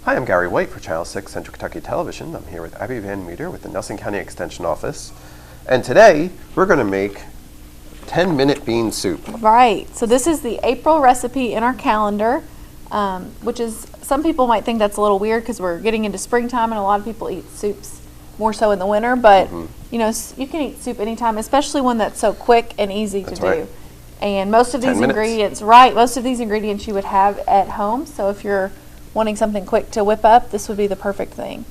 Hi, I'm Gary White for Channel 6 Central Kentucky Television. I'm here with Abby Van Meter with the Nelson County Extension Office. And today, we're going to make 10-minute bean soup. Right. So this is the April recipe in our calendar, which is, some people might think that's a little weird because we're getting into springtime and a lot of people eat soups more so in the winter. But, you know, you can eat soup anytime, especially one that's so quick and easy to do. And most of these ingredients, most of these ingredients you would have at home. So if you're wanting something quick to whip up, this would be the perfect thing.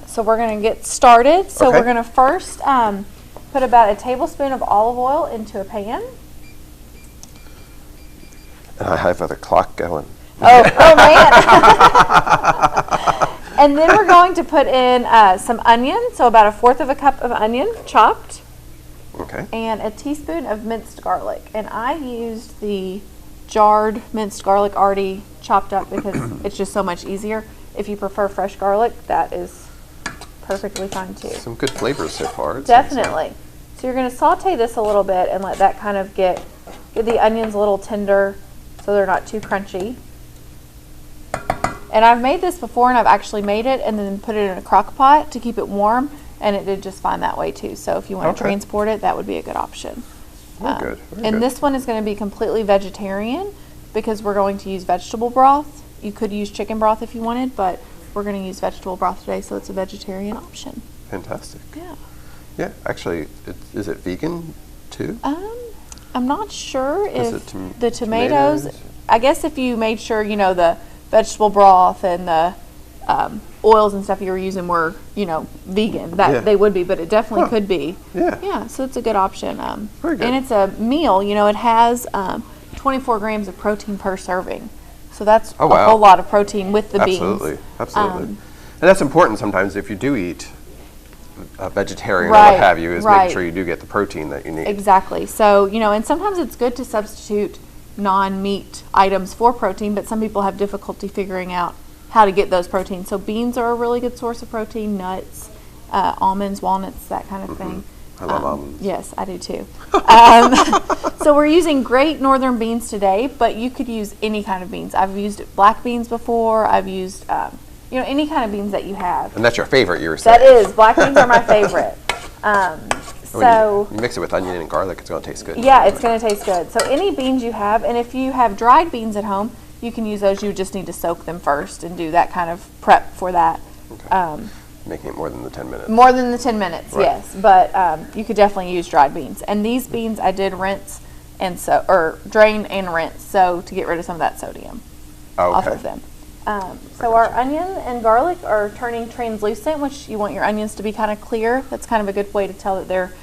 So we're going to get started. So we're going to first put about a tablespoon of olive oil into a pan. And I have the clock going. Oh man. And then we're going to put in some onion, so about 1/4 of a cup of onion chopped. Okay. And a teaspoon of minced garlic. And I used the jarred minced garlic already chopped up because it's just so much easier. If you prefer fresh garlic, that is perfectly fine too. Some good flavors so far. Definitely. So you're going to saute this a little bit and let that kind of get the onions a little tender so they're not too crunchy. And I've made this before, and I've actually made it and then put it in a crock pot to keep it warm, and it did just fine that way too. So if you want to transport it, that would be a good option. Very and good. This one is going to be completely vegetarian because we're going to use vegetable broth. You could use chicken broth if you wanted, but we're going to use vegetable broth today, so it's a vegetarian option. Fantastic. Yeah. Yeah, actually, is it vegan too? I'm not sure if the tomatoes? I guess if you made sure, you know, the vegetable broth and the oils and stuff you were using were, you know, vegan, that they would be, but it definitely could be. Yeah. Yeah, so it's a good option. Very good. And it's a meal, you know, it has 24 grams of protein per serving. So that's a whole lot of protein with the beans. Absolutely. And that's important sometimes if you do eat a vegetarian or what have you, is make sure you do get the protein that you need. Exactly. So, you know, and sometimes it's good to substitute non-meat items for protein, but some people have difficulty figuring out how to get those proteins. So beans are a really good source of protein, nuts, almonds, walnuts, that kind of thing. I love almonds. Yes, I do too. So we're using Great Northern beans today, but you could use any kind of beans. I've used black beans before. I've used, you know, any kind of beans that you have. And that's your favorite, you were saying. That is. Black beans are my favorite. So when you mix it with onion and garlic, it's going to taste good. Yeah, it's going to taste good. So any beans you have, and if you have dried beans at home, you can use those. You just need to soak them first and do that kind of prep for that. Okay. Making it more than the 10 minutes. More than the 10 minutes, yes. But you could definitely use dried beans. And these beans I did rinse or drain and rinse, so to get rid of some of that sodium off of them. So our onion and garlic are turning translucent, which you want your onions to be kind of clear. That's kind of a good way to tell that they're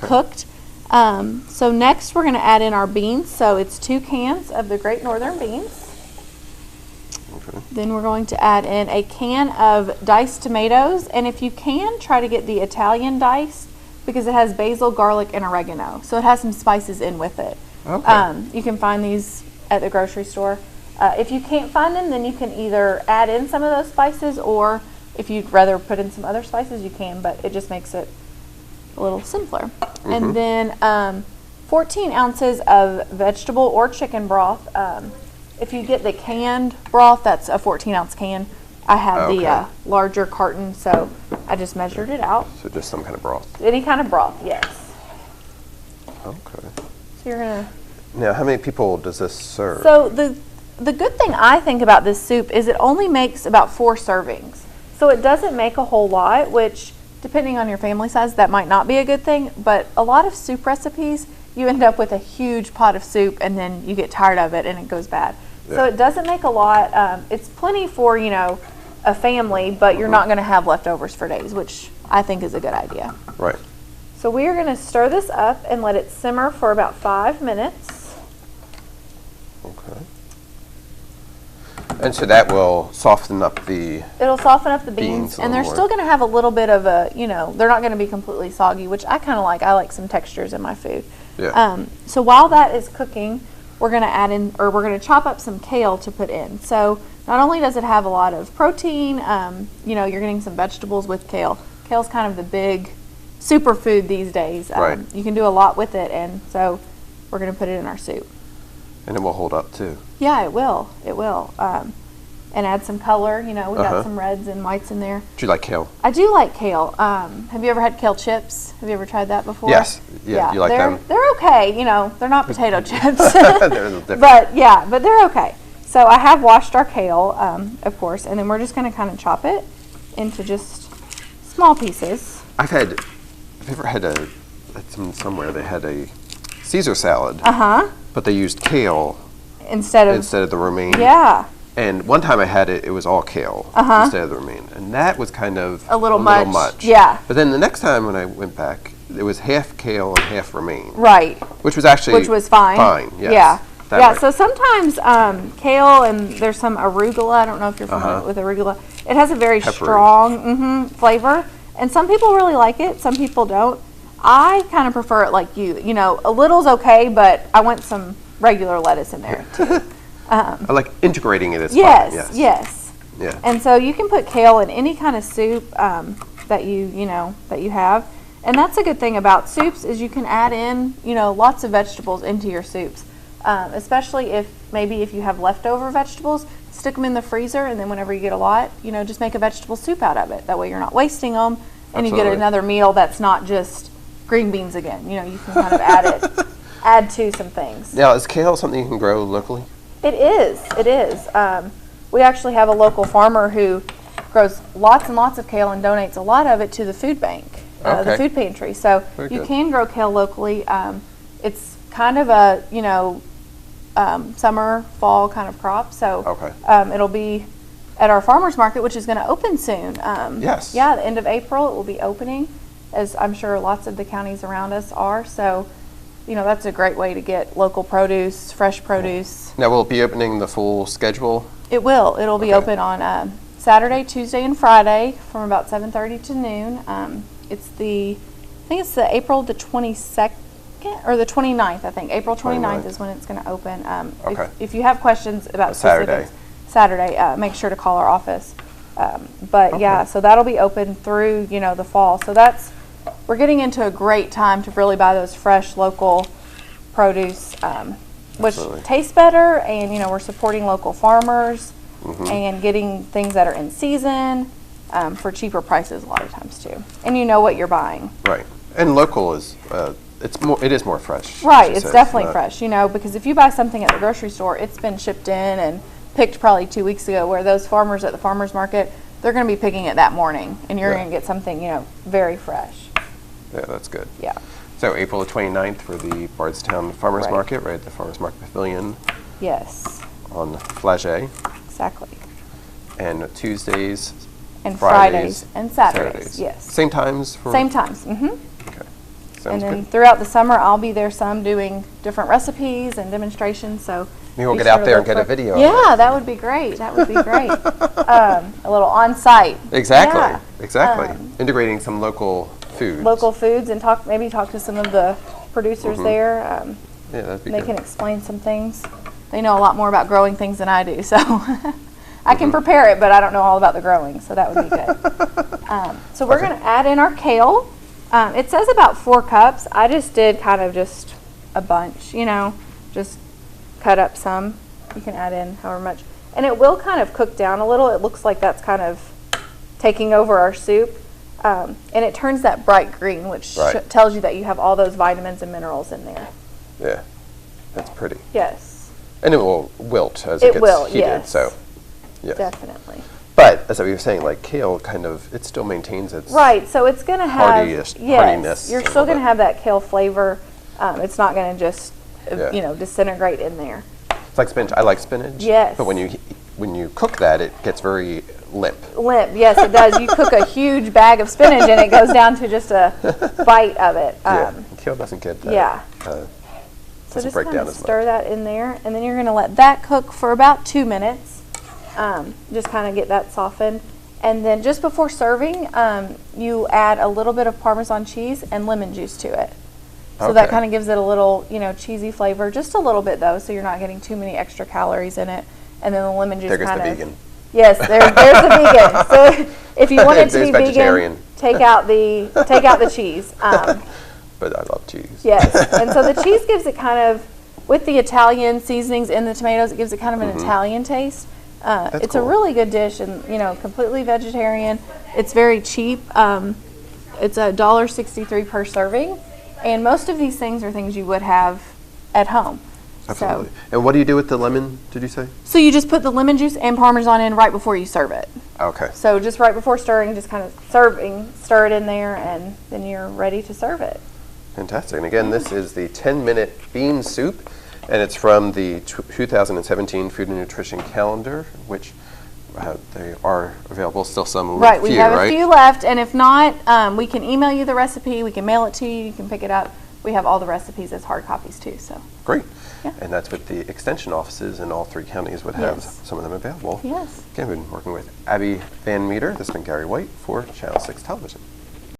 cooked. So next we're going to add in our beans. So it's 2 cans of the Great Northern beans. Okay. Then we're going to add in a can of diced tomatoes. And if you can, try to get the Italian diced because it has basil, garlic, and oregano. So it has some spices in with it. Okay. You can find these at the grocery store. If you can't find them, then you can either add in some of those spices, or if you'd rather put in some other spices, you can, but it just makes it a little simpler. And then 14 ounces of vegetable or chicken broth. If you get the canned broth, that's a 14-ounce can. I have the larger carton, so I just measured it out. So just some kind of broth. Any kind of broth, yes. Okay. So you're going to... Now, how many people does this serve? So the good thing I think about this soup is it only makes about 4 servings. So it doesn't make a whole lot, which depending on your family size, that might not be a good thing. But a lot of soup recipes, you end up with a huge pot of soup and then you get tired of it and it goes bad. Yeah. So it doesn't make a lot. It's plenty for, you know, a family, but you're not going to have leftovers for days, which I think is a good idea. Right. So we are going to stir this up and let it simmer for about 5 minutes. Okay. And so that will soften up It'll soften up the beans and they're still going to have a little bit of a, you know, they're not going to be completely soggy, which I kind of like. I like some textures in my food. Yeah. So while that is cooking, we're going to add in, or we're going to chop up some kale to put in. So not only does it have a lot of protein, you know, you're getting some vegetables with kale. Kale's kind of the big superfood these days. You can do a lot with it, and so we're going to put it in our soup. And it will hold up too. Yeah, it will. It will. and add some color. You know, we Uh-huh. got some reds and whites in there. Do you like kale? I do like kale. Have you ever had kale chips? Have you ever tried that before? Yes. Yeah, you like they're, them? They're okay. You know, they're not potato chips. They're a little different. But they're okay. So I have washed our kale, of course, and then we're just going to kind of chop it into just small pieces. I've ever had somewhere they had a Caesar salad, but they used kale Instead of the romaine. Yeah. And one time I had it was all kale instead of the romaine, and that was kind of A little much. much. Yeah. But then the next time when I went back, it was half kale and half romaine, Right. which was actually Fine. Fine. Yes. Yeah. That Yeah. way. So sometimes kale and there's some arugula. I don't know if you're familiar with arugula. It has a very Peppery. strong flavor, and some people really like it. Some people don't. I kind of prefer it like you. You know, a little's okay, but I want some regular lettuce in there too. I like integrating it as Yes. fun. Yes. Yeah. And so you can put kale in any kind of soup that you have. And that's a good thing about soups is you can add in, lots of vegetables into your soups. Especially if you have leftover vegetables, stick them in the freezer, and then whenever you get a lot, just make a vegetable soup out of it. That way you're not wasting them, and you get Absolutely. another meal that's not just green beans again. You can kind of add to some things. Now, is kale something you can grow locally? It is. It is. We actually have a local farmer who grows lots and lots of kale and donates a lot of it to the food bank, the Okay. food pantry. So Very you good. can grow kale locally. It's kind of a summer, fall kind of crop. So Okay. it'll be at our farmers market, which is going to open soon. Yes. Yeah, the end of April it will be opening, as I'm sure lots of the counties around us are. So, that's a great way to get local produce, fresh produce. Now, will it be opening the full schedule? It will. It'll be Okay. open on Saturday, Tuesday, and Friday from about 7:30 to noon. I think it's the April the 22nd or the 29th. I think April 29th 29th. is when it's going to open. Okay. If you have questions about Saturday. Saturday, make sure to call our office. But yeah, so that'll be open through the fall. So we're getting into a great time to really buy those fresh local produce, which Absolutely. tastes better, and we're supporting local farmers Mm-hmm. and getting things that are in season for cheaper prices a lot of times too. And you know what you're buying. Right. And local is it is more fresh. Right, she it's says, definitely not- fresh, because if you buy something at the grocery store, it's been shipped in and picked probably 2 weeks ago, where those farmers at the farmers market, they're going to be picking it that morning, and you're Yeah. going to get something, very fresh. Yeah, that's good. Yeah. So April the 29th for the Bardstown Farmers Right. Market, right at the Farmers Market Pavilion Yes, on Flagey, exactly. and Tuesdays, And Fridays and Saturdays, yes. Same times for Same times. Okay. And Sounds then good. throughout the summer, I'll be there some doing different recipes and demonstrations. So Maybe we'll be get out sure to there and look get a for- video of Yeah, that would be great. That would be great. A little on-site. Exactly. Yeah. Exactly. Integrating some local foods. Local foods, and maybe talk to some of the producers there. Yeah, that'd be They good. can explain some things. They know a lot more about growing things than I do, so I Mm-hmm. can prepare it, but I don't know all about the growing, so that would be good. So we're Okay. going to add in our kale. It says about 4 cups. I just did kind of just a bunch, just cut up some. You can add in however much. And it will kind of cook down a little. It looks like that's kind of taking over our soup. And it turns that bright green, which Right. tells you that you have all those vitamins and minerals in there. Yeah, that's pretty. Yes, And it will wilt as It it gets will, heated. yes. So, yes. definitely. But as I was saying, like kale, it still maintains its Right, so it's going to have, Hardiness you're a still little going to bit. have that kale flavor. It's not going to just, Yeah. disintegrate in there. It's like spinach. I like spinach. Yes. But when you cook that, it gets very limp. Limp, yes, it does. You cook a huge bag of spinach and it goes down to just a bite of it. Kale doesn't get that. yeah. Doesn't So just break kind down of as stir much. that in there, and then you're going to let that cook for about 2 minutes. Just kind of get that softened. And then just before serving, you add a little bit of Parmesan cheese and lemon juice to it. So that Okay. kind of gives it a little, cheesy flavor, just a little bit though, so you're not getting too many extra calories in it. And then the lemon juice There goes kind the of. vegan. Yes, there's the vegan. So if you want it to There's be vegetarian. vegan, take out the cheese. But I love cheese. Yes, and so the cheese gives it kind of, with the Italian seasonings in the tomatoes, it gives it kind of an Italian taste. It's a cool. really good dish, and completely vegetarian. It's very cheap. It's $1.63 per serving, and most of these things are things you would have at home. Absolutely. And what do you do with the lemon, did you say? So you just put the lemon juice and Parmesan in right before you serve it. Okay. So just right before stirring, just kind of stir it in there, and then you're ready to serve it. Fantastic. And again, this is the 10-minute bean soup, and it's from the 2017 Food and Nutrition Calendar, which they are available, still some Right, we have right? a few left, and if not, we can email you the recipe, we can mail it to you, you can pick it up. We have all the recipes as hard copies too, so. Great. Yeah. And that's what the extension offices in all 3 counties would have Yes. some of them available. Yes. Again, we've been working with Abby Van Meter. This has been Gary White for Channel 6 Television.